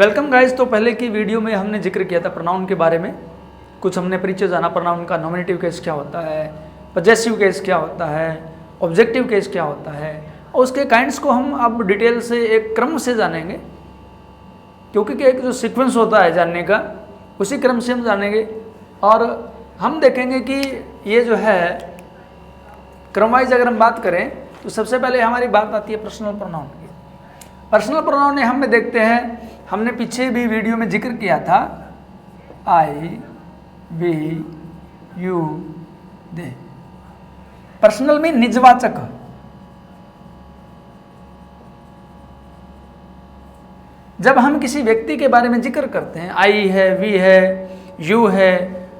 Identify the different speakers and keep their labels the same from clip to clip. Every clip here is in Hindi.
Speaker 1: Welcome guys. तो पहले की वीडियो में हमने जिक्र किया था प्रोनाउन के बारे में, कुछ हमने परिचय जाना प्रोनाउन का, नॉमिनेटिव केस क्या होता है, पजेसिव केस क्या होता है, ऑब्जेक्टिव केस क्या होता है, और उसके काइंड्स को हम अब डिटेल से एक क्रम से जानेंगे, क्योंकि एक जो सीक्वेंस होता है जानने का उसी क्रम से हम जानेंगे। और हम देखेंगे कि ये जो है क्रम वाइज अगर हम बात करें तो सबसे पहले हमारी बात आती है पर्सनल प्रोनाउन की। पर्सनल प्रोनाउन में हम देखते हैं, हमने पीछे भी वीडियो में जिक्र किया था, आई, वी, यू, दे। पर्सनल में निजवाचक, जब हम किसी व्यक्ति के बारे में जिक्र करते हैं, आई है, वी है, यू है,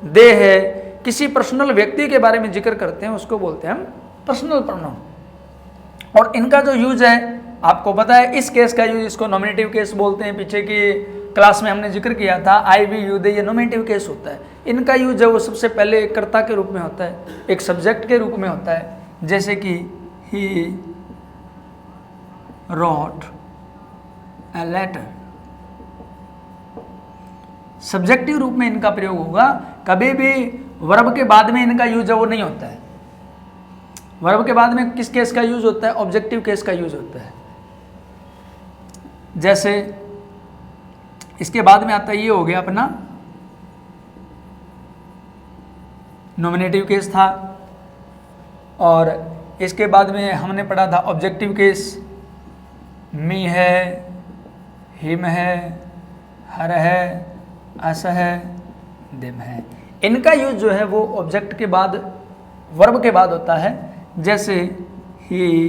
Speaker 1: दे है, किसी पर्सनल व्यक्ति के बारे में जिक्र करते हैं, उसको बोलते हैं हम पर्सनल प्रोनाउन। और इनका जो यूज है आपको पता है, इस केस का यूज इसको नॉमिनेटिव केस बोलते हैं। पीछे की क्लास में हमने जिक्र किया था, आई, वी, यू, दे, ये नॉमिनेटिव केस होता है। इनका यूज है वो सबसे पहले एक कर्ता के रूप में होता है, एक सब्जेक्ट के रूप में होता है, जैसे कि he wrote a letter. Subjective रूप में इनका प्रयोग होगा, कभी भी वर्ब के बाद में इनका यूज है वो नहीं होता है। वर्ब के बाद में किस केस का यूज होता है? ऑब्जेक्टिव केस का यूज होता है। जैसे इसके बाद में आता है, ये हो गया अपना नॉमिनेटिव केस था, और इसके बाद में हमने पढ़ा था ऑब्जेक्टिव केस, मी है, हिम है, हर है, अस है, दिम है। इनका यूज जो है वो ऑब्जेक्ट के बाद, वर्ब के बाद होता है। जैसे he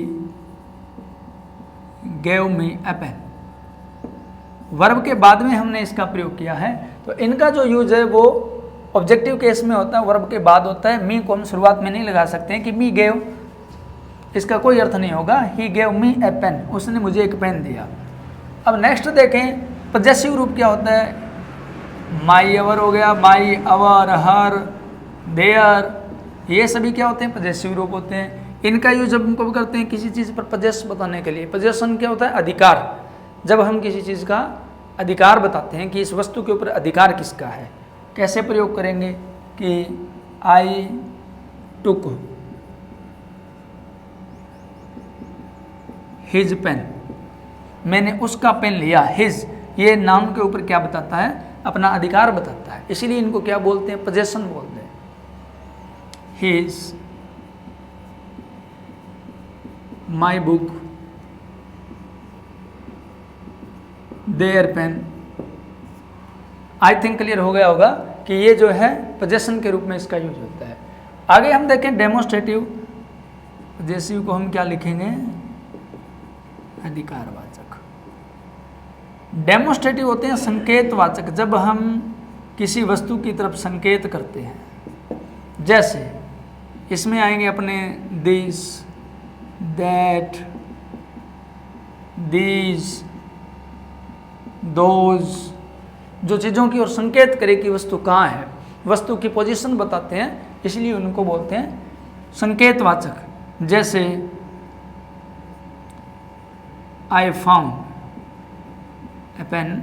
Speaker 1: gave me a pen, verb के बाद में हमने इसका प्रयोग किया है। तो इनका जो यूज है वो ऑब्जेक्टिव केस में होता है, वर्ब के बाद होता है। मी को हम शुरुआत में नहीं लगा सकते हैं कि मी गेव, इसका कोई अर्थ नहीं होगा। ही गेव मी ए पेन, उसने मुझे एक पेन दिया। अब नेक्स्ट देखें, पजेसिव रूप क्या होता है? माई अवर हो गया, माई अवर, हर, देयर, ये सभी क्या होते हैं? पजेसिव रूप होते हैं। इनका यूज जब हम कब करते हैं? किसी चीज़ पर पजेस बताने के लिए। पजेशन क्या होता है? अधिकार। जब हम किसी चीज़ का अधिकार बताते हैं कि इस वस्तु के ऊपर अधिकार किसका है, कैसे प्रयोग करेंगे कि आई टुक हिज पेन, मैंने उसका पेन लिया। हिज ये नाउन के ऊपर क्या बताता है? अपना अधिकार बताता है, इसीलिए इनको क्या बोलते हैं? पजेशन बोलते हैं। His my book, their pen. I think clear हो गया होगा कि ये जो है पजेशन के रूप में इसका यूज होता है। आगे हम देखें डेमोस्ट्रेटिव। पजेसिव को हम क्या लिखेंगे? अधिकारवाचक। डेमोस्ट्रेटिव होते हैं संकेतवाचक, जब हम किसी वस्तु की तरफ संकेत करते हैं। जैसे इसमें आएंगे अपने दिस, दैट, दीज, दोज, जो चीज़ों की ओर संकेत करे कि वस्तु कहाँ है, वस्तु की पोजीशन बताते हैं, इसलिए उनको बोलते हैं संकेतवाचक। जैसे I found a pen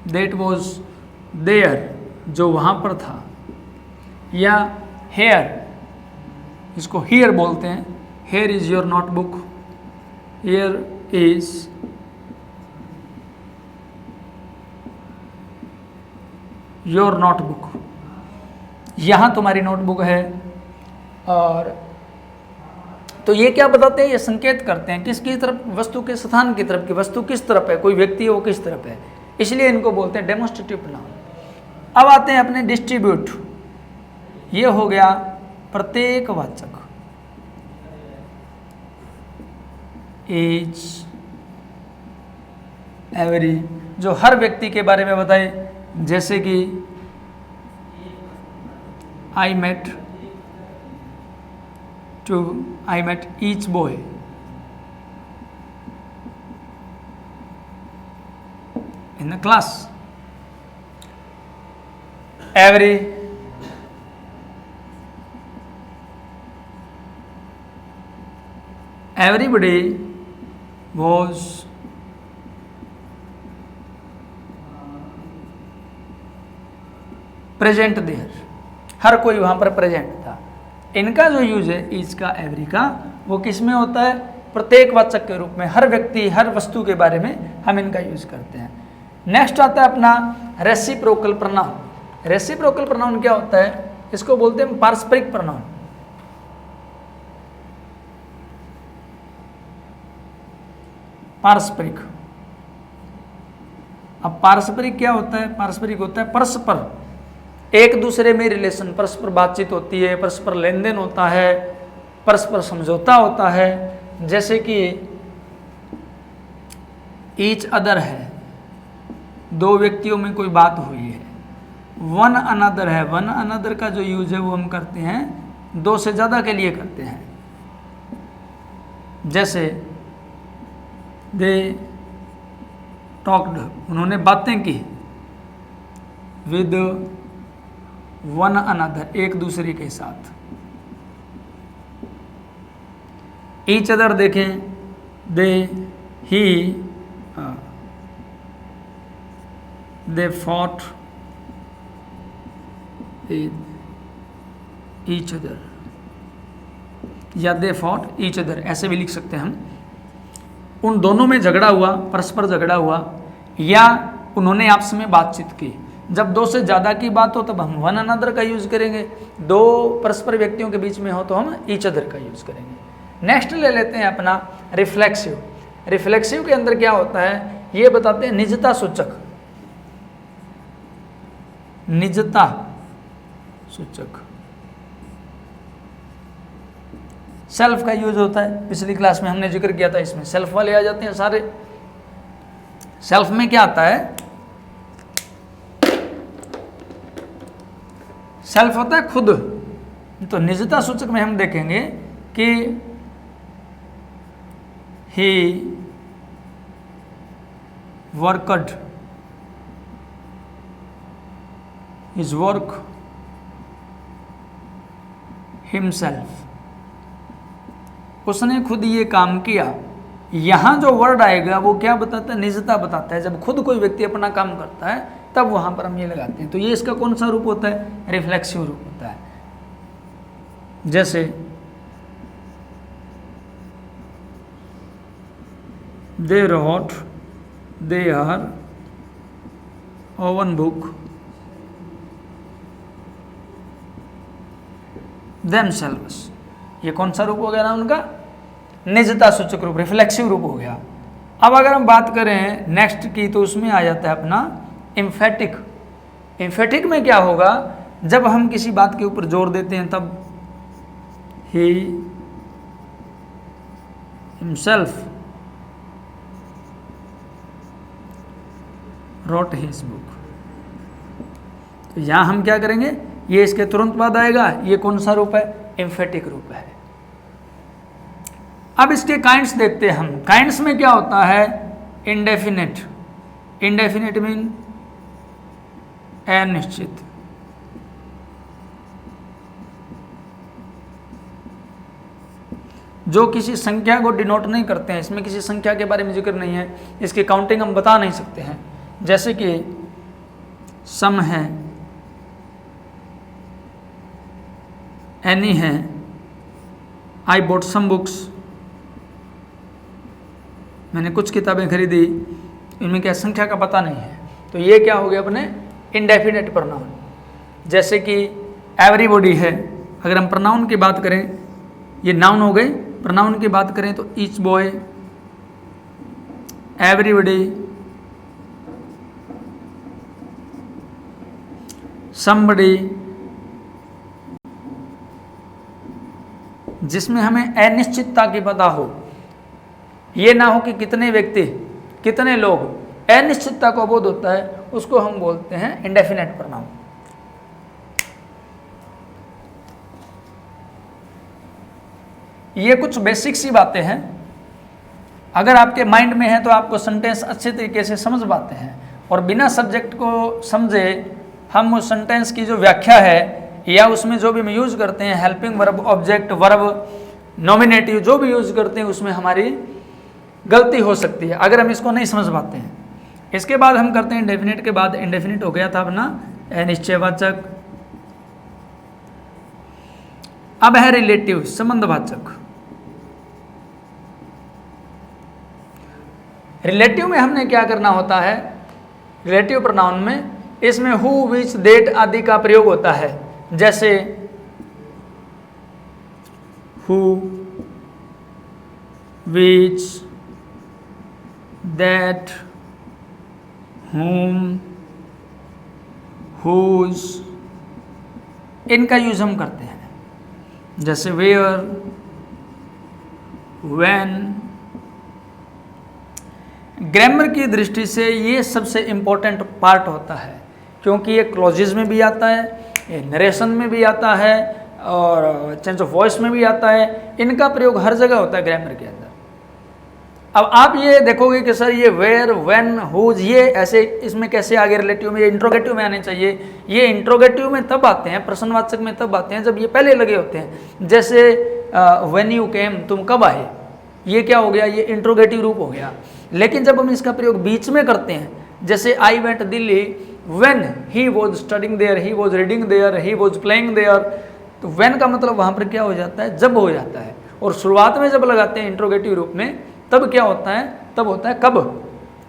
Speaker 1: that was there, जो वहाँ पर था। या हेयर, इसको हियर बोलते हैं। Here is your notebook, here is your notebook, यहाँ तुम्हारी नोटबुक है। और तो ये क्या बताते हैं? ये संकेत करते हैं किसकी तरफ? वस्तु के स्थान की तरफ, कि वस्तु किस तरफ है, कोई व्यक्ति है वो किस तरफ है, इसलिए इनको बोलते हैं डेमोस्ट्रेटिव प्रोनाउन। अब आते हैं अपने डिस्ट्रीब्यूट। ये हो गया प्रत्येकवाचक। एज, एवरी, जो हर व्यक्ति के बारे में बताए। जैसे कि I met each boy, in the class. Every, everybody was present there, हर कोई वहाँ पर प्रेजेंट था। इनका जो यूज है ईच का, एवरी का, वो किस में होता है? प्रत्येक वाचक के रूप में, हर व्यक्ति हर वस्तु के बारे में हम इनका यूज करते हैं। नेक्स्ट आता है अपना रेसिप्रोकल प्रोनाउन। रेसिप्रोकल प्रोनाउन क्या होता है? इसको बोलते हैं पारस्परिक प्रोनाउन। पारस्परिक, अब पारस्परिक क्या होता है? पारस्परिक होता है परस्पर, एक दूसरे में रिलेशन, परस्पर बातचीत होती है, परस्पर लेन देन होता है, परस्पर समझौता होता है। जैसे कि ईच अदर है, दो व्यक्तियों में कोई बात हुई है। वन अनदर है, वन अनदर का जो यूज है वो हम करते हैं दो से ज़्यादा के लिए करते हैं। जैसे दे टॉक्ड, उन्होंने बातें की, विद वन अनदर, एक दूसरे के साथ। ईच अदर देखें, दे ही दे फॉट ईच अदर, या दे फॉट ईच अदर, ऐसे भी लिख सकते हैं हम। उन दोनों में झगड़ा हुआ, परस्पर झगड़ा हुआ, या उन्होंने आपस में बातचीत की। जब दो से ज़्यादा की बात हो तब हम वन अनदर का यूज करेंगे, दो परस्पर व्यक्तियों के बीच में हो तो हम ईच अदर का यूज करेंगे। नेक्स्ट ले लेते हैं अपना रिफ्लेक्सिव। रिफ्लेक्सिव के अंदर क्या होता है ये बताते हैं निजता सूचक। निजता सूचक सेल्फ का यूज होता है, पिछली क्लास में हमने जिक्र किया था, इसमें सेल्फ वाले आ जाते हैं सारे। सेल्फ में क्या आता है? सेल्फ होता है खुद। तो निजता सूचक में हम देखेंगे कि he worked his work himself, उसने खुद ये काम किया। यहाँ जो वर्ड आएगा वो क्या बताता है? निजता बताता है। जब खुद कोई व्यक्ति अपना काम करता है तब वहाँ पर हम ये लगाते हैं। तो ये इसका कौन सा रूप होता है? रिफ्लेक्सिव रूप होता है। जैसे they wrote their own book themselves, ये कौन सा रूप हो गया ना उनका? निजता सूचक रूप, रिफ्लेक्सिव रूप हो गया। अब अगर हम बात करें नेक्स्ट की तो उसमें आ जाता है अपना एम्फेटिक। एम्फेटिक में क्या होगा? जब हम किसी बात के ऊपर जोर देते हैं तब he himself wrote his book। तो यहाँ हम क्या करेंगे? ये इसके तुरंत बाद आएगा। ये कौन सा रूप है? एम्फेटिक रूप है। अब इसके काइंड्स देखते हैं हम। काइंड्स में क्या होता है? इंडेफिनिट। इंडेफिनिट मीन अनिश्चित। जो किसी संख्या को डिनोट नहीं करते हैं, इसमें किसी संख्या के बारे में जिक्र नहीं है, इसकी काउंटिंग हम बता नहीं सकते हैं। जैसे कि सम है, एनी है, आई बॉट सम बुक्स, मैंने कुछ किताबें खरीदी, इनमें क्या संख्या का पता नहीं है। तो ये क्या हो गया अपने इंडेफिनेट प्रोनाउन। जैसे कि एवरीबॉडी है, अगर हम प्रोनाउन की बात करें, ये नाउन हो गए। प्रोनाउन की बात करें तो ईच बॉय, एवरीबॉडी, समबडी, जिसमें हमें अनिश्चितता की पता हो, ये ना हो कि कितने व्यक्ति, कितने लोग, अनिश्चितता को बोध होता है, उसको हम बोलते हैं इंडेफिनेट प्रोनाउन। ये कुछ बेसिक सी बातें हैं, अगर आपके माइंड में है तो आपको सेंटेंस अच्छे तरीके से समझ पाते हैं। और बिना सब्जेक्ट को समझे हम उस सेंटेंस की जो व्याख्या है या उसमें जो भी हम यूज करते हैं, helping verb, object, verb, nominative, जो भी यूज करते हैं उसमें हमारी गलती हो सकती है अगर हम इसको नहीं समझ पाते हैं। इसके बाद हम करते हैं इंडेफिनिट के बाद, इंडेफिनिट हो गया था अपना निश्चयवाचक। अब है रिलेटिव, संबंधवाचक। रिलेटिव में हमने क्या करना होता है, रिलेटिव प्रोनाउन में इसमें हु, विच, दैट आदि का प्रयोग होता है। जैसे who, which, that, whom, whose, इनका यूज हम करते हैं। जैसे where, when। ग्रामर की दृष्टि से ये सबसे इंपॉर्टेंट पार्ट होता है, क्योंकि ये क्लॉजेज में भी आता है, ये नरेशन में भी आता है और चेंज ऑफ वॉइस में भी आता है। इनका प्रयोग हर जगह होता है ग्रामर के अंदर। अब आप ये देखोगे कि सर ये वेयर, व्हेन, हुज, ये ऐसे इसमें कैसे आगे रिलेटिव में, ये इंट्रोगेटिव में आने चाहिए। ये इंट्रोगेटिव में तब आते हैं, प्रश्नवाचक में तब आते हैं जब ये पहले लगे होते हैं। जैसे व्हेन यू केम, तुम कब आए, ये क्या हो गया, ये इंट्रोगेटिव रूप हो गया। लेकिन जब हम इसका प्रयोग बीच में करते हैं, जैसे I went Delhi when he was studying there, he was reading there, he was playing there, तो व्हेन का मतलब वहाँ पर क्या हो जाता है, जब हो जाता है। और शुरुआत में जब लगाते हैं इंट्रोगेटिव रूप में, तब क्या होता है, तब होता है कब।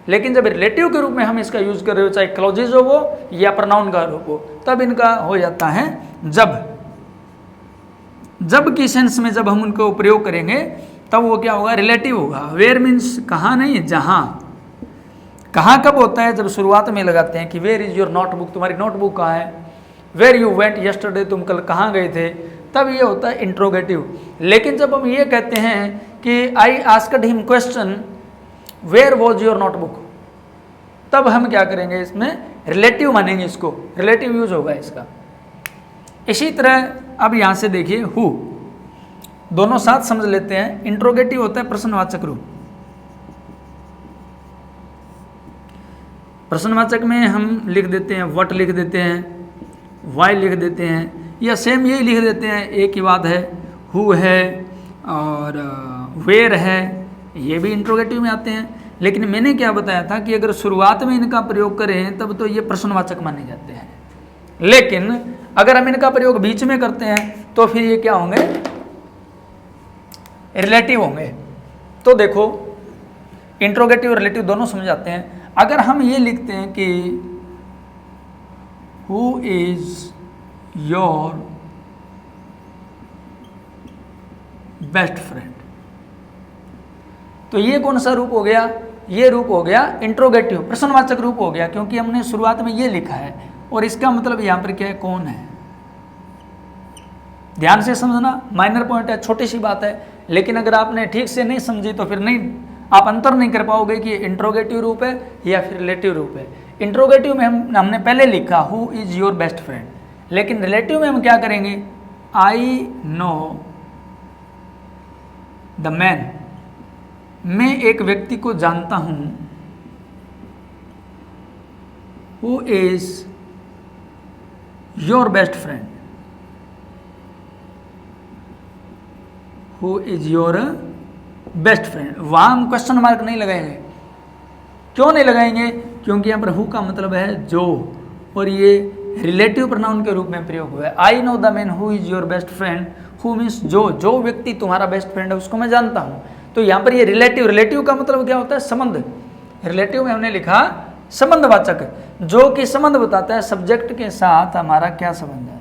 Speaker 1: लेकिन जब रिलेटिव के रूप में हम इसका यूज कर रहे हो, चाहे क्लॉजेज हो वो या प्रोनाउन का रूप हो, तब इनका हो जाता है जब। जब की सेंस में जब हम उनको प्रयोग करेंगे तब वो क्या होगा, रिलेटिव होगा। वेयर मीन्स कहाँ नहीं, जहाँ। कहाँ कब होता है, जब शुरुआत में लगाते हैं कि वेयर इज योर नोटबुक, तुम्हारी नोटबुक कहाँ है। वेयर यू वेंट यस्टरडे, तुम कल कहाँ गए थे, तब ये होता है इंट्रोगेटिव। लेकिन जब हम ये कहते हैं कि I asked him question where was your notebook, तब हम क्या करेंगे, इसमें रिलेटिव मानेंगे, इसको रिलेटिव यूज होगा इसका। इसी तरह अब यहाँ से देखिए हु, दोनों साथ समझ लेते हैं। इंट्रोगेटिव होता है प्रश्नवाचक रूप। प्रश्नवाचक में हम लिख देते हैं व्हाट लिख देते हैं, वाई लिख देते हैं, या सेम यही लिख देते हैं, एक ही बात है। हु है और वेयर है, ये भी इंट्रोगेटिव में आते हैं। लेकिन मैंने क्या बताया था कि अगर शुरुआत में इनका प्रयोग करें तब तो ये प्रश्नवाचक माने जाते हैं। लेकिन अगर हम इनका प्रयोग बीच में करते हैं तो फिर ये क्या होंगे, रिलेटिव होंगे। तो देखो इंट्रोगेटिव और रिलेटिव दोनों समझाते हैं। अगर हम ये लिखते हैं कि who is your best friend, तो ये कौन सा रूप हो गया, ये रूप हो गया इंट्रोगेटिव, प्रश्नवाचक रूप हो गया, क्योंकि हमने शुरुआत में ये लिखा है और इसका मतलब यहां पर क्या है, कौन है। ध्यान से समझना, माइनर पॉइंट है, छोटी सी बात है, लेकिन अगर आपने ठीक से नहीं समझी तो फिर नहीं, आप अंतर नहीं कर पाओगे कि इंट्रोगेटिव रूप है या फिर रिलेटिव रूप है। इंट्रोगेटिव में हमने पहले लिखा who is your best friend, लेकिन रिलेटिव में हम क्या करेंगे, आई नो द मैन, मैं एक व्यक्ति को जानता हूं, who is your best friend, who is your best friend. वहां हम क्वेश्चन मार्क नहीं लगाएंगे। क्यों नहीं लगाएंगे, क्योंकि यहाँ पर हु का मतलब है जो, और ये रिलेटिव प्रोनाउन के रूप में प्रयोग हुआ है। आई know the man who is your best friend, who means जो व्यक्ति तुम्हारा बेस्ट फ्रेंड है उसको मैं जानता हूँ। तो यहाँ पर ये रिलेटिव का मतलब क्या होता है, संबंध। रिलेटिव में हमने लिखा संबंधवाचक, जो कि संबंध बताता है सब्जेक्ट के साथ हमारा क्या संबंध है।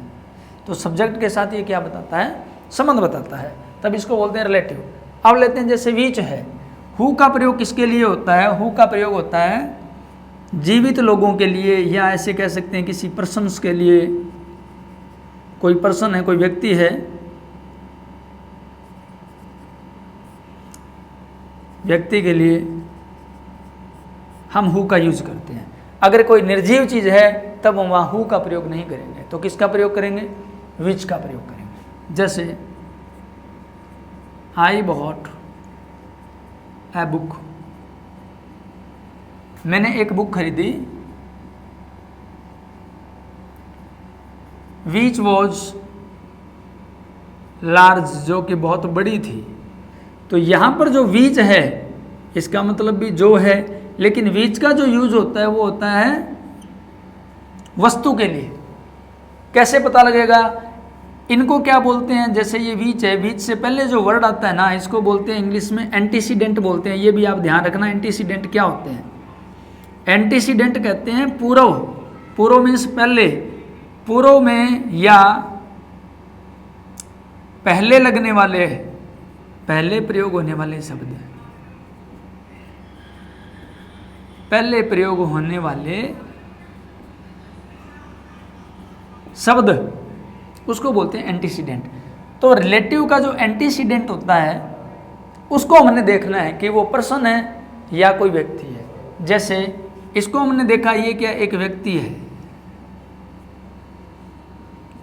Speaker 1: तो सब्जेक्ट के साथ ये क्या बताता है, संबंध बताता है, तब इसको बोलते हैं रिलेटिव। अब लेते हैं जैसे विच है, हु का प्रयोग किसके लिए होता है, हु का प्रयोग होता है जीवित लोगों के लिए, या ऐसे कह सकते हैं किसी पर्सन्स के लिए। कोई पर्सन है, कोई व्यक्ति है, व्यक्ति के लिए हम हु का यूज करते हैं। अगर कोई निर्जीव चीज है तब हम वहाँ हु का प्रयोग नहीं करेंगे, तो किसका प्रयोग करेंगे, विच का प्रयोग करेंगे। जैसे आई बॉट ए बुक, मैंने एक बुक खरीदी, विच वॉज लार्ज, जो कि बहुत बड़ी थी। तो यहाँ पर जो विच है इसका मतलब भी जो है, लेकिन विच का जो यूज होता है वो होता है वस्तु के लिए। कैसे पता लगेगा? इनको क्या बोलते हैं? जैसे ये बीच है, बीच से पहले जो वर्ड आता है ना, इसको बोलते हैं इंग्लिश में एंटीसीडेंट बोलते हैं। ये भी आप ध्यान रखना, एंटीसीडेंट क्या होते हैं। एंटीसीडेंट कहते हैं पूर्व। पूर्व मीन्स पहले, पूर्व में या पहले लगने वाले, पहले प्रयोग होने वाले शब्द, पहले प्रयोग होने वाले शब्द, उसको बोलते हैं एंटीसीडेंट। तो रिलेटिव का जो एंटीसीडेंट होता है उसको हमने देखना है कि वो पर्सन है या कोई व्यक्ति है। जैसे इसको हमने देखा, ये क्या एक व्यक्ति है।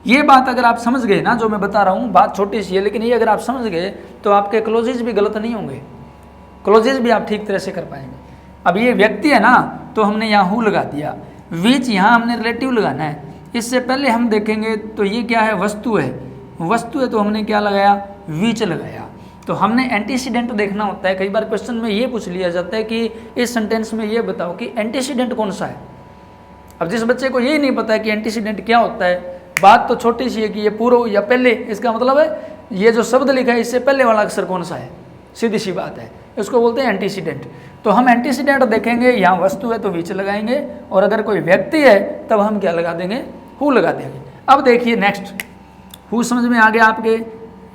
Speaker 1: ये बात अगर आप समझ गए ना, जो मैं बता रहा हूं बात छोटी सी है, लेकिन ये अगर आप समझ गए तो आपके क्लोजेज भी गलत नहीं होंगे, क्लोजेज भी आप ठीक तरह से कर पाएंगे। अब ये व्यक्ति है ना, तो हमने यहाँ हु लगा दिया, विच यहाँ हमने रिलेटिव लगाना है। इससे पहले हम देखेंगे तो ये क्या है? वस्तु है। वस्तु है तो हमने क्या लगाया? विच लगाया। तो हमने एंटीसीडेंट देखना होता है। कई बार क्वेश्चन में ये पूछ लिया जाता है कि इस सेंटेंस में ये बताओ कि एंटीसीडेंट कौन सा है। अब जिस बच्चे को ये नहीं पता है कि एंटीसीडेंट क्या होता है, बात तो छोटी सी है कि ये पूर्व या पहले, इसका मतलब है ये जो शब्द लिखा है इससे पहले वाला अक्षर कौन सा है, सीधी सी बात है, इसको बोलते हैं एंटीसीडेंट। तो हम एंटीसीडेंट देखेंगे, यहाँ वस्तु है तो विच लगाएंगे, और अगर कोई व्यक्ति है तब हम क्या लगा देंगे? हु लगा देंगे। अब देखिए नेक्स्ट, हु समझ में आ गया आपके,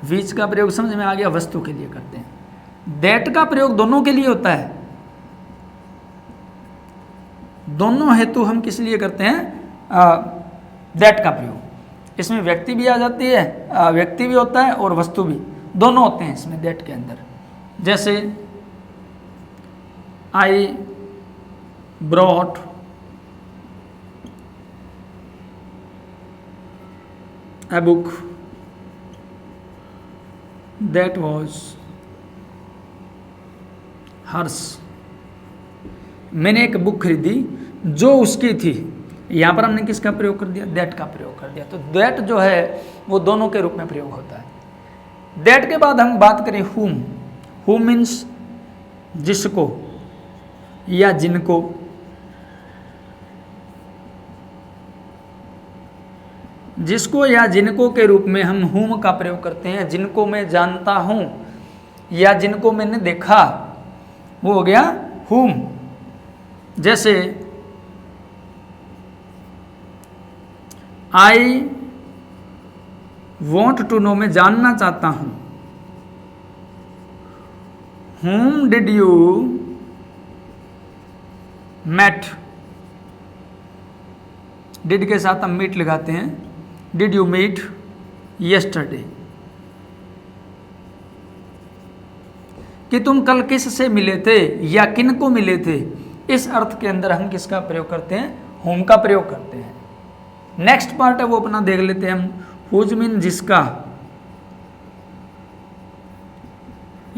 Speaker 1: विच का प्रयोग समझ में आ गया, वस्तु के लिए करते हैं। दैट का प्रयोग दोनों के लिए होता है। दोनों हेतु हम किस लिए करते हैं? दैट का प्रयोग। इसमें व्यक्ति भी आ जाती है, व्यक्ति भी होता है और वस्तु भी, दोनों होते हैं इसमें दैट के अंदर। जैसे I brought a book that was hers। मैंने एक बुक खरीदी जो उसकी थी। यहाँ पर हमने किसका प्रयोग कर दिया? दैट का प्रयोग कर दिया। तो दैट जो है वो दोनों के रूप में प्रयोग होता है। दैट के बाद हम बात करें whom। whom मीन्स जिसको या जिनको। जिसको या जिनको के रूप में हम whom का प्रयोग करते हैं। जिनको मैं जानता हूं या जिनको मैंने देखा, वो हो गया whom। जैसे आई वॉन्ट टू नो, मैं जानना चाहता हूं। whom did you met, did के साथ हम मीट लगाते हैं। डिड यू मीट यस्टरडे, कि तुम कल किस से मिले थे या किन को मिले थे। इस अर्थ के अंदर हम किसका प्रयोग करते हैं? whom का प्रयोग करते हैं। नेक्स्ट पार्ट है वो अपना देख लेते हैं हम। हुज मीन जिसका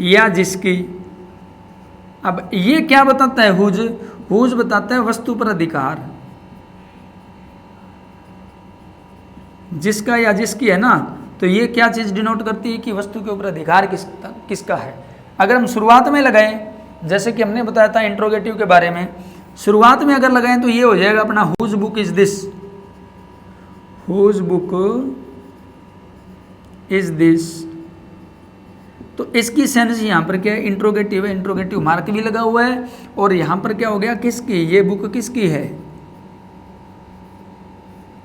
Speaker 1: या जिसकी। अब ये क्या बताता है? हुज, हुज बताता है वस्तु पर अधिकार। जिसका या जिसकी है ना, तो ये क्या चीज डिनोट करती है कि वस्तु के ऊपर अधिकार किसका है। अगर हम शुरुआत में लगाएं, जैसे कि हमने बताया था इंट्रोगेटिव के बारे में, शुरुआत में अगर लगाएं तो ये हो जाएगा अपना whose book is this. Whose book is this. तो इसकी सेंस यहाँ पर क्या है? इंट्रोगेटिव है, इंट्रोगेटिव मार्क भी लगा हुआ है। और यहाँ पर क्या हो गया? किसकी, ये बुक किसकी है।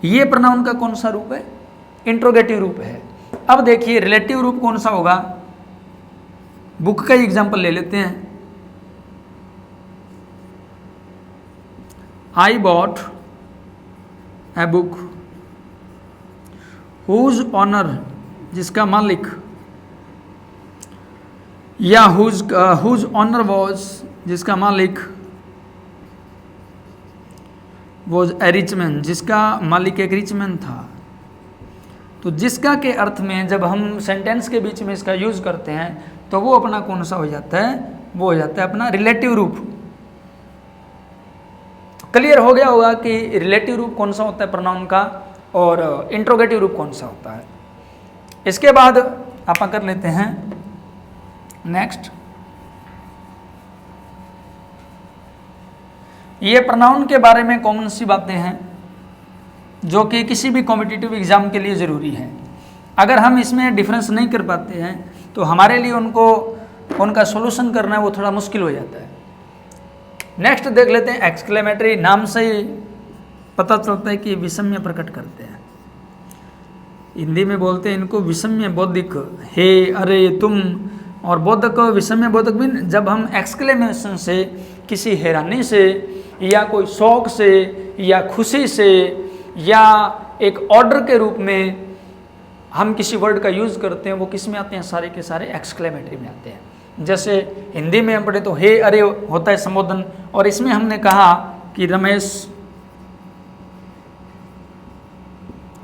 Speaker 1: ये प्रोनाउन का कौन सा रूप है? इंट्रोगेटिव रूप है। अब देखिए रिलेटिव रूप कौन सा होगा? बुक का एग्जांपल ले लेते हैं। I bought a book whose owner, जिसका मालिक, या हुज ऑनर वॉज, जिसका मालिक, वॉज ए रिच मैन, जिसका मालिक एक रिच मैन था। तो जिसका के अर्थ में जब हम सेंटेंस के बीच में इसका यूज करते हैं तो वो अपना कौन सा हो जाता है? वो हो जाता है अपना रिलेटिव रूप। क्लियर हो गया होगा कि रिलेटिव रूप कौन सा होता है प्रोनाउन का और इंट्रोगेटिव रूप कौन सा होता है। इसके बाद आप कर लेते हैं नेक्स्ट। ये प्रोनाउन के बारे में कॉमन सी बातें हैं। जो कि किसी भी कॉम्पिटिटिव एग्ज़ाम के लिए ज़रूरी है। अगर हम इसमें डिफरेंस नहीं कर पाते हैं तो हमारे लिए उनका सॉल्यूशन करना वो थोड़ा मुश्किल हो जाता है। नेक्स्ट देख लेते हैं एक्सक्लेमेटरी। नाम से ही पता चलता है कि विषम्य प्रकट करते हैं। हिंदी में बोलते हैं इनको विषम्य बौद्धिक, हे, अरे, तुम। और बोधक, विषम्य बोधक भी जब हम एक्सक्लेमेशन से, किसी हैरानी से या कोई शौक से या खुशी से या एक ऑर्डर के रूप में हम किसी वर्ड का यूज़ करते हैं, वो किस में आते हैं? सारे के सारे एक्सक्लेमेटरी में आते हैं। जैसे हिंदी में हम पढ़े तो हे, अरे होता है संबोधन, और इसमें हमने कहा कि रमेश,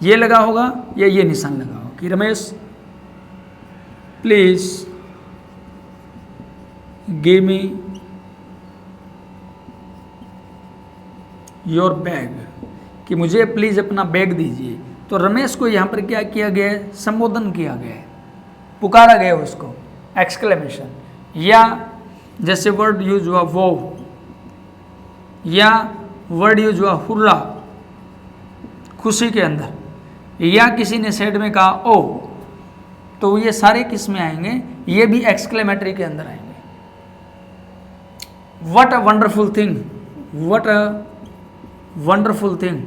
Speaker 1: ये लगा होगा या ये निशान लगा होगा कि Ramesh please give me your bag, कि मुझे प्लीज अपना बैग दीजिए। तो रमेश को यहाँ पर क्या किया गया है? संबोधन किया गया है, पुकारा गया उसको, एक्सक्लेमेशन। या जैसे वर्ड यूज हुआ वो, या वर्ड यूज हुआ हुर्रा, खुशी के अंदर, या किसी ने सेड में कहा ओ, तो ये सारे किस में आएंगे? ये भी एक्सक्लेमेटरी के अंदर आएंगे। What a wonderful thing, what a wonderful thing,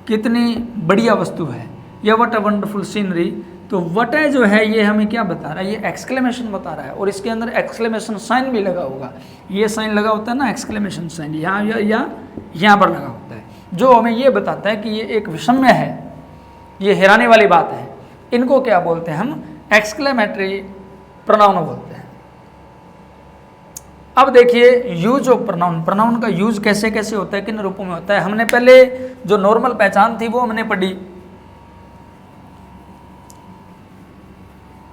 Speaker 1: कितनी बढ़िया वस्तु है। या व्हाट अ वंडरफुल सीनरी, तो व्हाट है जो है ये हमें क्या बता रहा है? ये एक्सक्लेमेशन बता रहा है, और इसके अंदर एक्सक्लेमेशन साइन भी लगा होगा। ये साइन लगा होता है ना, एक्सक्लेमेशन साइन, यहाँ या यहाँ पर लगा होता है, जो हमें ये बताता है कि ये एक विषम्य है, ये हैरानी वाली बात है। इनको क्या बोलते हैं? हम एक्सक्लेमेटरी प्रोनाउन बोलते हैं। अब देखिए यूज ऑफ प्रोनाउन, प्रोनाउन का यूज कैसे कैसे होता है, किन रूपों में होता है। हमने पहले जो नॉर्मल पहचान थी वो हमने पढ़ी,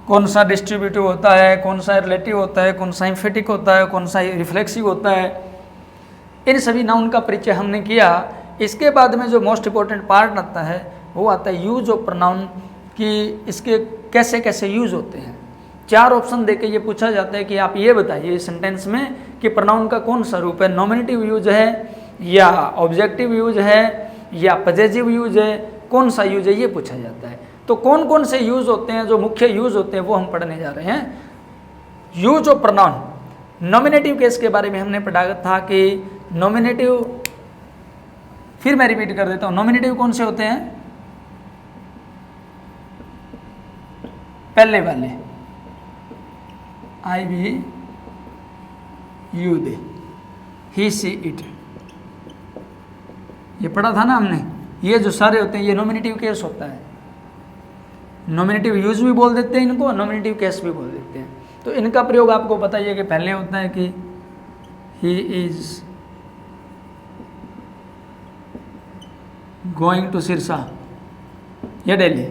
Speaker 1: कौन सा डिस्ट्रीब्यूटिव होता है, कौन सा रिलेटिव होता है, कौन सा एम्फेटिक होता है, कौन सा रिफ्लेक्सिव होता है। इन सभी नाउन का परिचय हमने किया। इसके बाद में जो मोस्ट इंपॉर्टेंट पार्ट आता है वो आता है यूज ऑफ प्रोनाउन, कि इसके कैसे कैसे यूज होते हैं। 4 ऑप्शन देके ये पूछा जाता है कि आप ये बताइए सेंटेंस में कि प्रोनाउन का कौन सा रूप है, नॉमिनेटिव यूज है या ऑब्जेक्टिव यूज है या पजेसिव यूज है, कौन सा यूज है, ये पूछा जाता है। तो कौन कौन से यूज होते हैं, जो मुख्य यूज होते हैं वो हम पढ़ने जा रहे हैं। Use of pronoun. Nominative case के बारे में हमने पढ़ा था कि नॉमिनेटिव, फिर मैं रिपीट कर देता हूं, नॉमिनेटिव कौन से होते हैं? पहले वाले, I we you they, he she it, ये पढ़ा था ना हमने। ये जो सारे होते हैं ये नॉमिनेटिव केस होता है। नॉमिनेटिव यूज भी बोल देते हैं इनको, नॉमिनेटिव केस भी बोल देते हैं। तो इनका प्रयोग आपको पता ही है कि पहले होता है कि he is going to Sirsa या दिल्ली,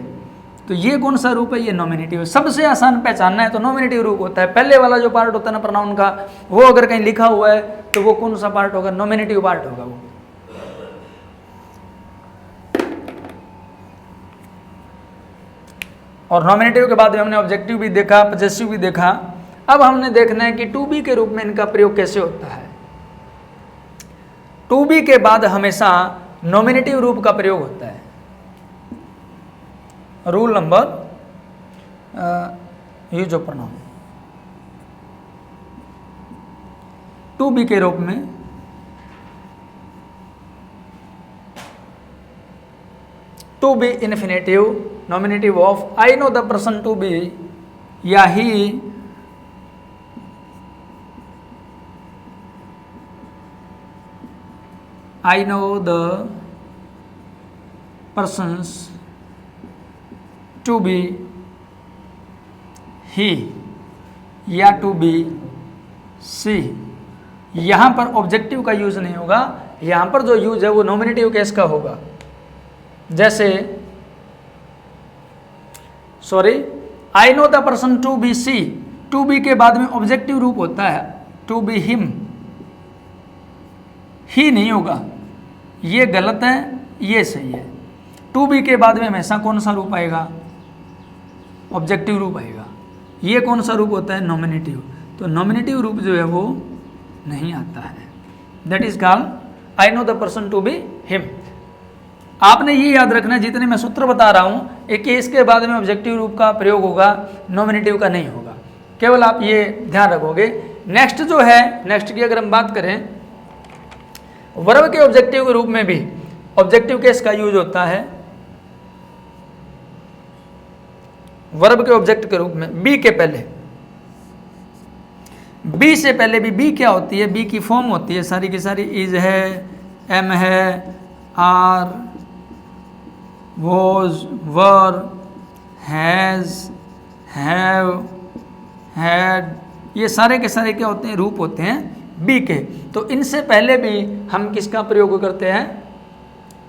Speaker 1: तो ये कौन सा रूप है? ये नॉमिनेटिव है। सबसे आसान पहचानना है तो नॉमिनेटिव रूप होता है। पहले वाला जो पार्ट होता है ना प्रोनाउन का, वो अगर कहीं लिखा हुआ है तो वो कौन सा पार्ट होगा? नॉमिनेटिव पार्ट होगा वो। और नॉमिनेटिव के बाद हमने ऑब्जेक्टिव भी देखा, पजेसिव भी देखा। अब हमने देखना है कि टू बी के रूप में इनका प्रयोग कैसे होता है। टू बी के बाद हमेशा नॉमिनेटिव रूप का प्रयोग होता है। Rule number use of pronoun, to be के रूप में to be infinitive, nominative of I know the person to be, या ही I know the persons to be he या to be she। यहाँ पर ऑब्जेक्टिव का यूज नहीं होगा, यहाँ पर जो यूज है वो नॉमिनेटिव केस का होगा। जैसे I know the person to be she, to be के बाद में ऑब्जेक्टिव रूप होता है टू बी हिम, ही नहीं होगा, ये गलत है, ये सही है। टू बी के बाद में हमेशा कौन सा रूप आएगा? ऑब्जेक्टिव रूप आएगा। ये कौन सा रूप होता है? नॉमिनेटिव। तो नॉमिनेटिव रूप जो है वो नहीं आता है, that is called I know the person to be him. आपने ये याद रखना, जितने मैं सूत्र बता रहा हूं एक इसके बाद में ऑब्जेक्टिव रूप का प्रयोग होगा, नॉमिनेटिव का नहीं होगा, केवल आप ये ध्यान रखोगे। नेक्स्ट जो है, नेक्स्ट की अगर हम बात करें, वर्ब के ऑब्जेक्टिव के रूप में भी ऑब्जेक्टिव केस का यूज होता है। वर्ब के ऑब्जेक्ट के रूप में बी के पहले, बी से पहले भी बी क्या होती है, बी की फॉर्म होती है सारी की सारी, इज है, एम है, are, was, were, has, have, had, ये सारे के सारे क्या होते हैं, रूप होते हैं बी के। तो इनसे पहले भी हम किसका प्रयोग करते हैं,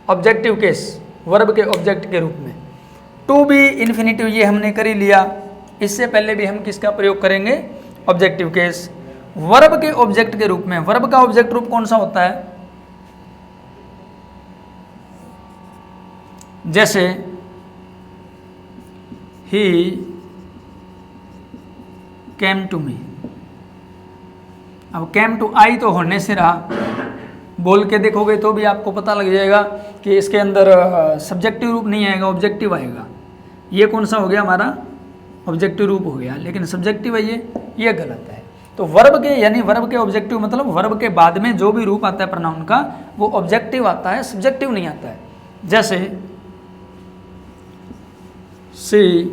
Speaker 1: ऑब्जेक्टिव केस, वर्ब के ऑब्जेक्ट के रूप में। टू बी इन्फिनिटिव ये हमने कर ही लिया, इससे पहले भी हम किसका प्रयोग करेंगे, ऑब्जेक्टिव केस। वर्ब के ऑब्जेक्ट के रूप में, वर्ब का ऑब्जेक्ट रूप कौन सा होता है, जैसे ही केम टू मी। अब केम टू आई तो होने से रहा, बोल के देखोगे तो भी आपको पता लग जाएगा कि इसके अंदर सब्जेक्टिव रूप नहीं आएगा, ऑब्जेक्टिव आएगा। ये कौन सा हो गया, हमारा ऑब्जेक्टिव रूप हो गया, लेकिन सब्जेक्टिव है ये गलत है। तो वर्ब के यानी वर्ब के ऑब्जेक्टिव मतलब वर्ब के बाद में जो भी रूप आता है प्रोनाउन का वो ऑब्जेक्टिव आता है, सब्जेक्टिव नहीं आता है। जैसे शी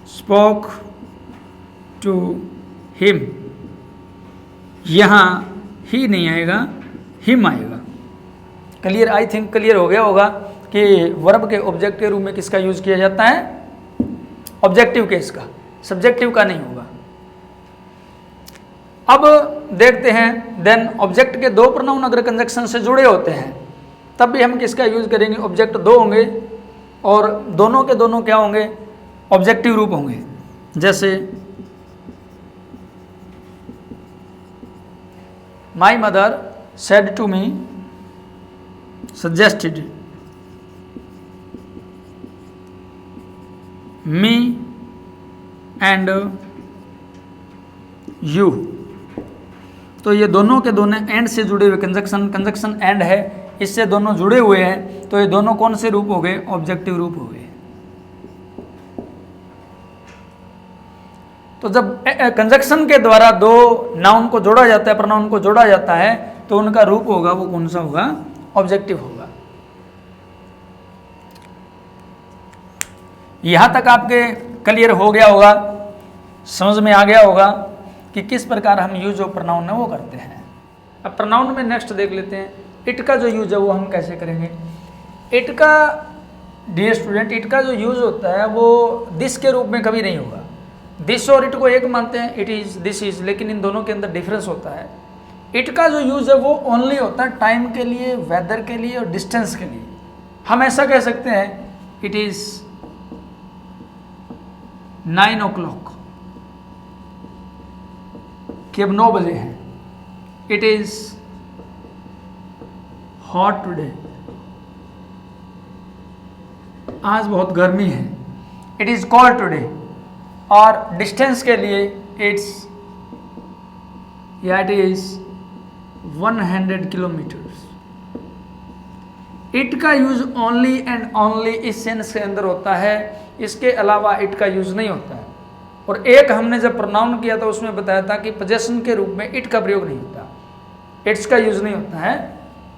Speaker 1: स्पोक टू हिम, यहां ही नहीं आएगा, हिम आएगा। क्लियर, आई थिंक क्लियर हो गया होगा कि वर्ब के ऑब्जेक्ट के रूप में किसका यूज किया जाता है, ऑब्जेक्टिव केस का, सब्जेक्टिव का नहीं होगा। अब देखते हैं, देन ऑब्जेक्ट के दो प्रोनाउन अगर कंजक्शन से जुड़े होते हैं तब भी हम किसका यूज करेंगे, ऑब्जेक्ट दो होंगे और दोनों के दोनों क्या होंगे, ऑब्जेक्टिव रूप होंगे। जैसे my mother said to me, suggested me and you. तो ये दोनों के दोनों एंड से जुड़े हुए, कंजक्शन एंड है, इससे दोनों जुड़े हुए हैं, तो ये दोनों कौन से रूप हो गए, ऑब्जेक्टिव रूप हो गए। तो जब कंजक्शन के द्वारा दो नाउन को जोड़ा जाता है, प्रोनाउन को जोड़ा जाता है, तो उनका रूप होगा वो कौन सा होगा, ऑब्जेक्टिव होगा। यहां तक आपके क्लियर हो गया होगा, समझ में आ गया होगा कि किस प्रकार हम यूज ऑफ प्रोनाउन है वो करते हैं। अब प्रोनाउन में नेक्स्ट देख लेते हैं, इट का जो यूज है वो हम कैसे करेंगे। इट का, डियर स्टूडेंट, इट का जो यूज होता है वो दिस के रूप में कभी नहीं होगा। दिस और इट को एक मानते हैं, इट इज, दिस इज, लेकिन इन दोनों के अंदर डिफरेंस होता है। इट का जो यूज है वो ओनली होता है टाइम के लिए, वेदर के लिए और डिस्टेंस के लिए। हम ऐसा कह सकते हैं, इट इज 9 o'clock, कि अब 9 बजे हैं। इट इज हॉट टुडे, आज बहुत गर्मी है। It is cold today. और डिस्टेंस के लिए इट्स, या इट इज 100 किलोमीटर्स। इट का यूज ओनली एंड ओनली इस सेंस के अंदर होता है, इसके अलावा इट का यूज नहीं होता है। और एक हमने जब प्रोनाउन किया था उसमें बताया था कि पोजेशन के रूप में इट का प्रयोग नहीं होता, इट्स का यूज नहीं होता है।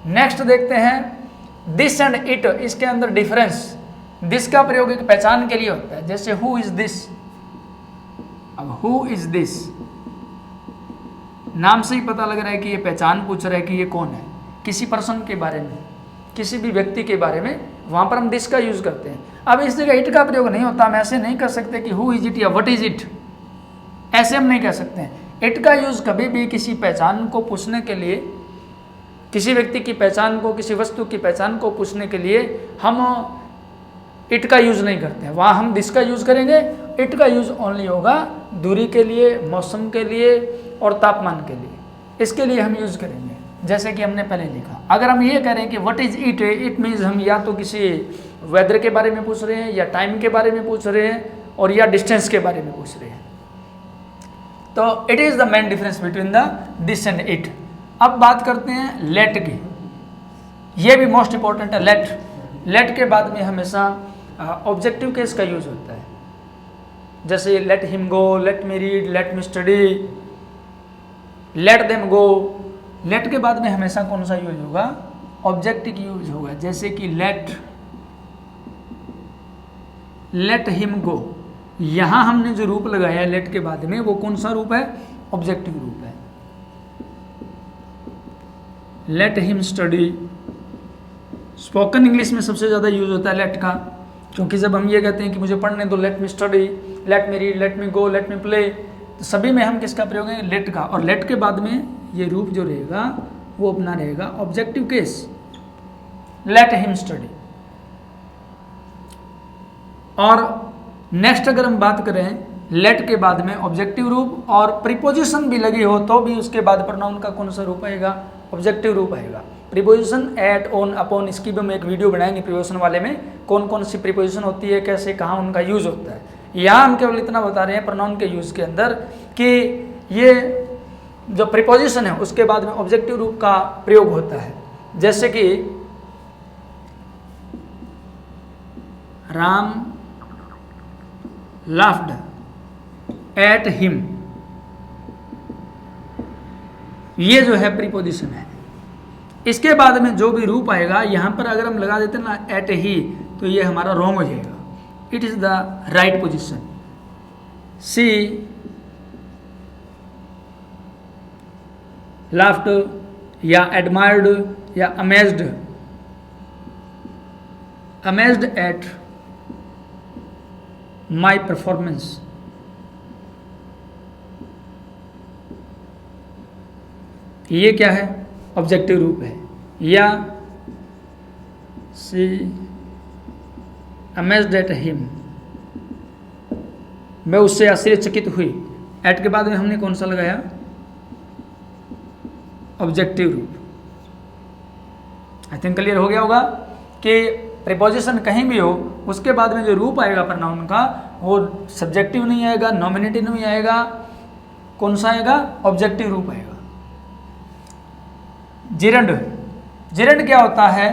Speaker 1: नेक्स्ट देखते हैं, दिस एंड इट, इसके अंदर डिफरेंस। दिस का प्रयोग एक पहचान के लिए होता है, जैसे हु इज दिस। अब हु इज दिस, नाम से ही पता लग रहा है कि ये पहचान पूछ रहा है कि ये कौन है, किसी पर्सन के बारे में, किसी भी व्यक्ति के बारे में, वहां पर हम दिस का यूज करते हैं। अब इस जगह इट का प्रयोग नहीं होता, हम ऐसे नहीं कर सकते कि हु इज इट या व्हाट इज इट, ऐसे हम नहीं कह सकते हैं। इट का यूज कभी भी किसी पहचान को पूछने के लिए, किसी व्यक्ति की पहचान को, किसी वस्तु की पहचान को पूछने के लिए हम इट का यूज नहीं करते हैं, वहाँ हम दिस का यूज करेंगे। इट का यूज ओनली होगा दूरी के लिए, मौसम के लिए और तापमान के लिए, इसके लिए हम यूज करेंगे। जैसे कि हमने पहले लिखा, अगर हम ये करें कि what is it, it means हम या तो किसी वेदर के बारे में पूछ रहे हैं, या टाइम के बारे में पूछ रहे हैं, और या डिस्टेंस के बारे में पूछ रहे हैं। तो it is the main difference between the this and it. अब बात करते हैं लेट की। ये भी मोस्ट इंपॉर्टेंट है लेट। लेट के बाद में हमेशा ऑब्जेक्टिव केस का यूज होता है, जैसे let him go, let me read, let me study, let them go. Let के बाद में हमेशा कौन सा यूज होगा? ऑब्जेक्टिव यूज होगा, जैसे कि लेट हिम गो। यहां हमने जो रूप लगाया है लेट के बाद में, वो कौन सा रूप है? ऑब्जेक्टिव रूप है। Let him study. Spoken English में सबसे ज़्यादा यूज होता है लेट का, क्योंकि जब हम ये कहते हैं कि मुझे पढ़ने दो, let me study, let me read, let me go, let me play, तो सभी में हम किसका प्रयोग है? लेट का। और लेट के बाद में ये रूप जो रहेगा वो अपना रहेगा objective case, let him study. और नेक्स्ट अगर हम बात करें लेट के बाद में ऑब्जेक्टिव रूप और प्रीपोजिशन भी लगी हो तो भी उसके बाद प्रोनाउन का कौन सा रूप आएगा? ऑब्जेक्टिव रूप आएगा। प्रीपोजिशन, एट, ऑन, अपॉन, इसकी भी हम एक वीडियो बनाएंगे प्रीपोजिशन वाले में, कौन कौन सी प्रीपोजिशन होती है, कैसे कहाँ उनका यूज होता है। यहाँ हम केवल इतना बता रहे हैं प्रोनाउन के यूज के अंदर कि ये जो प्रीपोजिशन है उसके बाद में ऑब्जेक्टिव रूप का प्रयोग होता है। जैसे कि राम लाफ्ड एट हिम, ये जो है प्रीपोजिशन है। इसके बाद में जो भी रूप आएगा यहां पर अगर हम लगा देते हैं ना एट ही, तो ये हमारा रॉन्ग हो जाएगा। It is the right position. She laughed या एडमायर्ड या अमेज्ड एट माई परफॉर्मेंस। ये क्या है? ऑब्जेक्टिव रूप है। या सी अमेज्ड एट हिम, मैं उससे आश्चर्यचकित हुई। एट के बाद में हमने कौन सा लगाया? ऑब्जेक्टिव रूप। आई थिंक क्लियर हो गया होगा कि प्रीपोजिशन कहीं भी हो उसके बाद में जो रूप आएगा प्रोनाउन का वो सब्जेक्टिव नहीं आएगा, नॉमिनेटिव नहीं आएगा, कौन सा आएगा? ऑब्जेक्टिव रूप आएगा। जिरंड। जिरंड क्या होता है?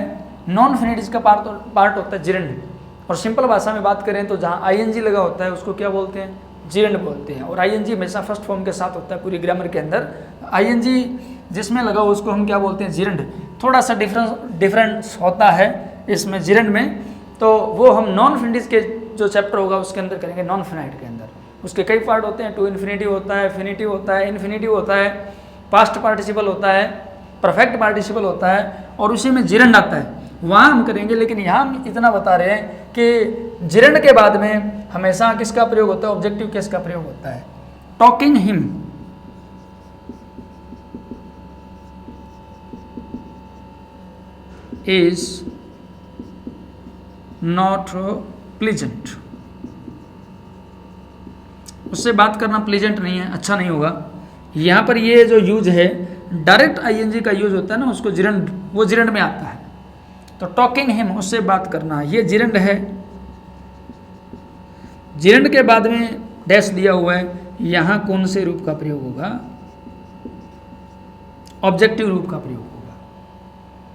Speaker 1: नॉन फिनिटिव का पार्ट होता है जिरंड। और सिंपल भाषा में बात करें तो जहाँ आईएनजी लगा होता है उसको क्या बोलते हैं? जिरंड बोलते हैं। और आईएनजी हमेशा फर्स्ट फॉर्म के साथ होता है पूरी ग्रामर के अंदर। आईएनजी जिसमें लगा हो उसको हम क्या बोलते हैं? जिरंड। थोड़ा सा डिफरेंस होता है इसमें जिरंड में, तो वो हम नॉन फिनिटिव के जो चैप्टर होगा उसके अंदर करेंगे। नॉन फिनाइट के अंदर उसके कई पार्ट होते हैं। टू इन्फिनिटिव होता है, फिनिटिव होता है, इन्फिनिटिव होता है, पास्ट पार्टिसिपल होता है, परफेक्ट पार्टिसिपल होता है, और उसी में जिरंड आता है, वहाँ हम करेंगे। लेकिन यहाँ हम इतना बता रहे हैं कि जिरंड के बाद में हमेशा किसका प्रयोग होता है? ऑब्जेक्टिव केस का प्रयोग होता है। Talking him, is not pleasant. उससे बात करना प्लीजेंट नहीं है, अच्छा नहीं होगा। यहाँ पर ये जो यूज है डायरेक्ट आईएनजी का यूज होता है ना, उसको जिरंड, वो जिरंड में आता है। तो टॉकिंग हिम, उससे बात करना, ये जिरंड है। जिरंड के बाद में डैश दिया हुआ है, यहाँ कौन से रूप का प्रयोग होगा? ऑब्जेक्टिव रूप का प्रयोग होगा।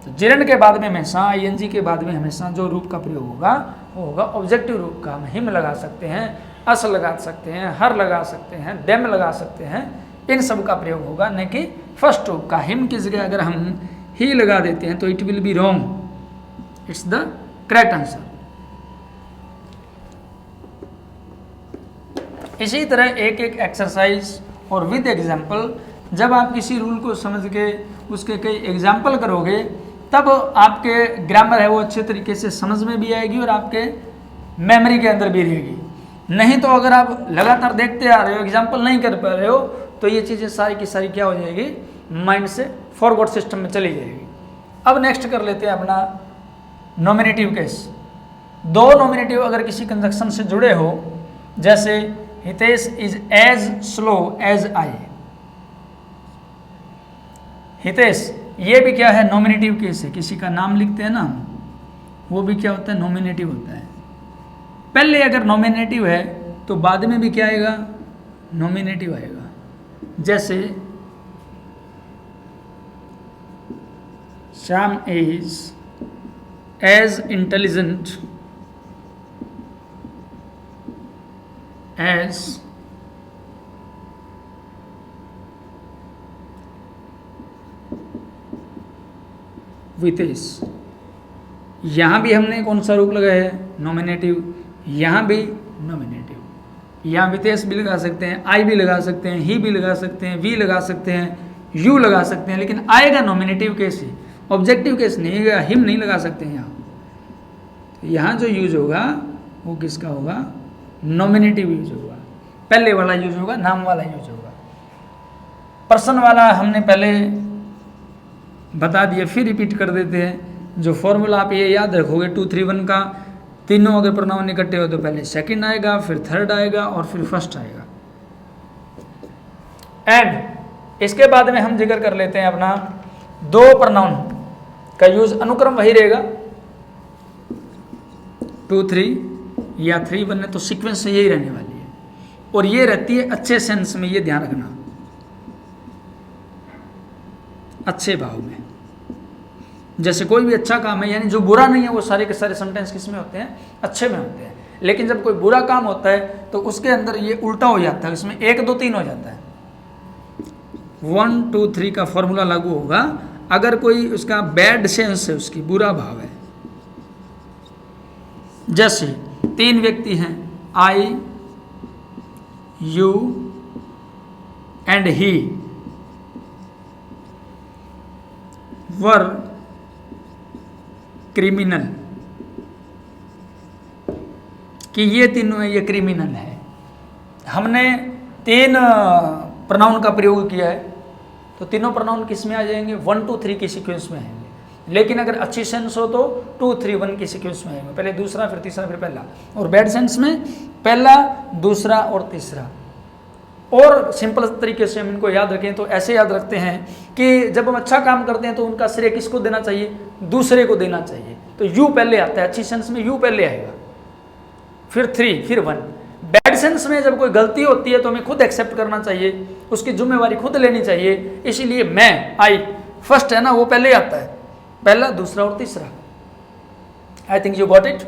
Speaker 1: तो जिरंड के बाद में हमेशा, आईएनजी के बाद में हमेशा जो रूप का प्रयोग होगा वो होगा ऑब्जेक्टिव रूप का। हम हिम लगा सकते हैं, अस लगा सकते हैं, हर लगा सकते हैं, देम लगा सकते हैं, इन सब का प्रयोग होगा, न कि फर्स्ट रूप का। हिम की जगह अगर हम ही लगा देते हैं तो it will be wrong. It's the correct answer. इसी तरह एक एक एक्सरसाइज और विद एग्जाम्पल, जब आप किसी रूल को समझ के उसके कई एग्जाम्पल करोगे तब आपके ग्रामर है वो अच्छे तरीके से समझ में भी आएगी और आपके मेमोरी के अंदर भी रहेगी। नहीं तो अगर आप लगातार देखते आ रहे हो, एग्जाम्पल नहीं कर पा रहे हो, तो ये चीज़ें सारी की सारी क्या हो जाएगी? माइंड से फॉरवर्ड सिस्टम में चली जाएगी। अब नेक्स्ट कर लेते हैं अपना नॉमिनेटिव केस। दो नॉमिनेटिव अगर किसी कंजक्शन से जुड़े हो, जैसे Hitesh is as slow as I. Hitesh, ये भी क्या है? नॉमिनेटिव केस है। किसी का नाम लिखते हैं ना, वो भी क्या होता है? नॉमिनेटिव होता है। पहले अगर नॉमिनेटिव है तो बाद में भी क्या आएगा? नॉमिनेटिव आएगा। जैसे Shyam is as intelligent as Vitesh. यहां भी हमने कौन सा रूप लगाया है? नॉमिनेटिव। यहां भी नॉमिनेटिव। यहाँ वितेश भी लगा सकते हैं, आई भी लगा सकते हैं, ही भी लगा सकते हैं, वी लगा सकते हैं, यू लगा सकते हैं, लेकिन आएगा नॉमिनेटिव केस ही, ऑब्जेक्टिव केस नहीं आएगा। हिम नहीं लगा सकते हैं यहाँ। तो यहाँ जो यूज होगा वो किसका होगा? नॉमिनेटिव यूज होगा। पहले वाला यूज होगा, नाम वाला यूज होगा। पर्सन वाला हमने पहले बता दिया, फिर रिपीट कर देते हैं। जो फॉर्मूला आप ये याद रखोगे 2 3 1 का, तीनों अगर प्रोनाउन इकट्ठे हो तो पहले सेकंड आएगा, फिर थर्ड आएगा और फिर फर्स्ट आएगा। एंड इसके बाद में हम जिक्र कर लेते हैं अपना 2 प्रोनाउन का यूज, अनुक्रम वही रहेगा 2 3 या 3 1 तो सीक्वेंस यही रहने वाली है। और ये रहती है अच्छे सेंस में, ये ध्यान रखना, अच्छे भाव में। जैसे कोई भी अच्छा काम है, यानी जो बुरा नहीं है, वो सारे के सारे सेंटेंस किस में होते हैं? अच्छे में होते हैं। लेकिन जब कोई बुरा काम होता है तो उसके अंदर ये उल्टा हो जाता है, उसमें 1 2 3 हो जाता है। 1 2 3 का फॉर्मूला लागू होगा अगर कोई उसका बैड सेंस है, उसकी बुरा भाव है। जैसे 3 व्यक्ति हैं, I, you and he were criminal, कि ये तीनों ये क्रिमिनल है। हमने 3 प्रोनाउन का प्रयोग किया है, तो तीनों प्रोनाउन किस में आ जाएंगे? 1 2 3 की सीक्वेंस में आएंगे। लेकिन अगर अच्छी सेंस हो तो 2 3 1 की सीक्वेंस में आएंगे, पहले दूसरा फिर तीसरा फिर पहला। और बैड सेंस में पहला दूसरा और तीसरा। और सिंपल तरीके से हम इनको याद रखें तो ऐसे याद रखते हैं कि जब हम अच्छा काम करते हैं तो उनका श्रेय किसको देना चाहिए? दूसरे को देना चाहिए। तो यू पहले आता है, अच्छी सेंस में यू पहले आएगा, फिर 3 फिर 1। बैड सेंस में जब कोई गलती होती है तो हमें खुद एक्सेप्ट करना चाहिए, उसकी जिम्मेवारी खुद लेनी चाहिए। इसीलिए मैं, आई फर्स्ट है ना, वो पहले आता है, पहला दूसरा और तीसरा। I think you got it.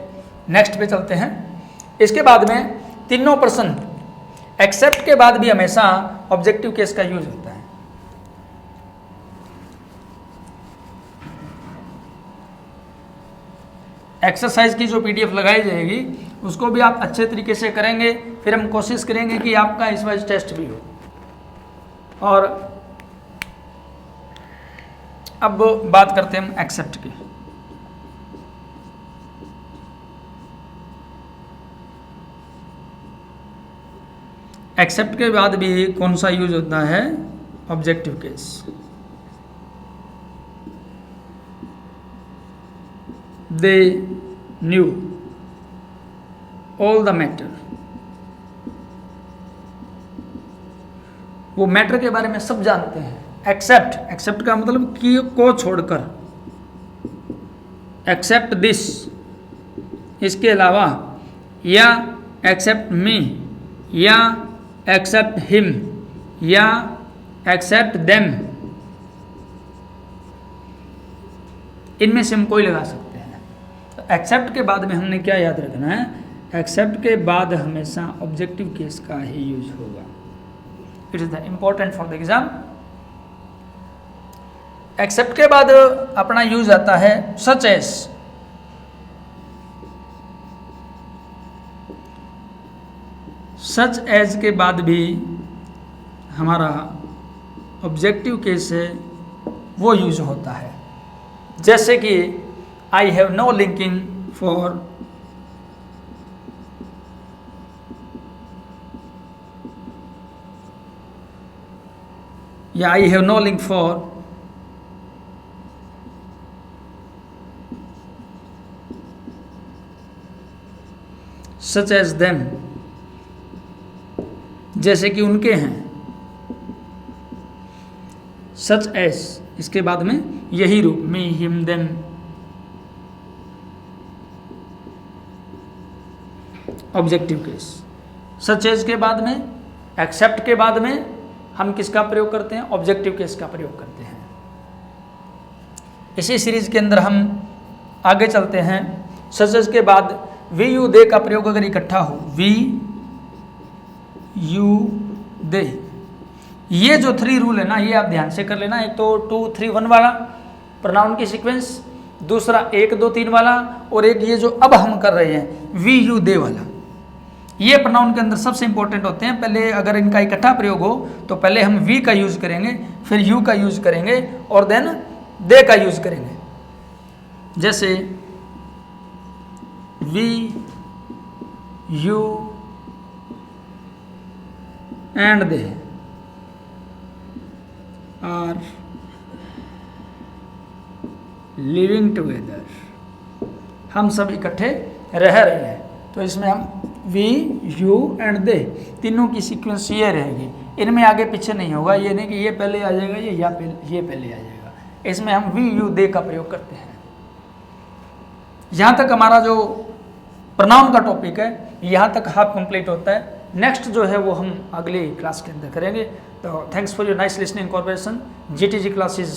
Speaker 1: Next पे चलते हैं। इसके बाद में तीनों पर्सन, एक्सेप्ट के बाद भी हमेशा ऑब्जेक्टिव केस का यूज होता है। एक्सरसाइज की जो पीडीएफ लगाई जाएगी उसको भी आप अच्छे तरीके से करेंगे, फिर हम कोशिश करेंगे कि आपका इस वाइज टेस्ट भी हो। और अब बात करते हैं हम एक्सेप्ट की। एक्सेप्ट के बाद भी कौन सा यूज होता है? Objective case. They knew all the matter, वो मैटर के बारे में सब जानते हैं। एक्सेप्ट, एक्सेप्ट का मतलब कि को छोड़कर, एक्सेप्ट दिस, इसके अलावा, या एक्सेप्ट मी, या एक्सेप्ट हिम, या एक्सेप्ट देम, इनमें से हम कोई लगा सकते हैं। तो एक्सेप्ट के बाद में हमने क्या याद रखना है? एक्सेप्ट के बाद हमेशा ऑब्जेक्टिव केस का ही यूज होगा। It is the important for the exam. Except के बाद अपना यूज आता है सच एज। सच एज के बाद भी हमारा ऑब्जेक्टिव केस है वो यूज होता है। जैसे कि I have no linking for, या I have no link for such as them, जैसे कि उनके हैं। सच एज, इसके बाद में यही रूप, me, him, them. Objective case. Such as के बाद में, एक्सेप्ट के बाद में हम किसका प्रयोग करते हैं? ऑब्जेक्टिव केस का प्रयोग करते हैं। इसी सीरीज के अंदर हम आगे चलते हैं। सच के बाद वी यू दे का प्रयोग अगर इकट्ठा हो, वी यू दे, ये जो 3 रूल है ना, ये आप ध्यान से कर लेना। एक तो 2 3 1 वाला प्रोनाउन की सीक्वेंस, दूसरा 1 2 3 वाला, और एक ये जो अब हम कर रहे हैं वी यू दे वाला। ये प्रोनाउन के अंदर सबसे इंपॉर्टेंट होते हैं। पहले अगर इनका इकट्ठा प्रयोग हो तो पहले हम वी का यूज करेंगे, फिर यू का यूज करेंगे, और देन दे का यूज करेंगे। जैसे we you and they are living together, हम सब इकट्ठे रह रहे हैं। तो इसमें हम वी यू एंड दे तीनों की सीक्वेंस ये रहेगी, इनमें आगे पीछे नहीं होगा। ये नहीं कि ये पहले आ जाएगा ये पहले आ जाएगा। इसमें हम वी यू दे का प्रयोग करते हैं। यहाँ तक हमारा जो प्रोनाउन का टॉपिक है, यहाँ तक हाफ कंप्लीट होता है। नेक्स्ट जो है वो हम अगली क्लास के अंदर करेंगे। तो thanks for your nice listening corporation. GTG classes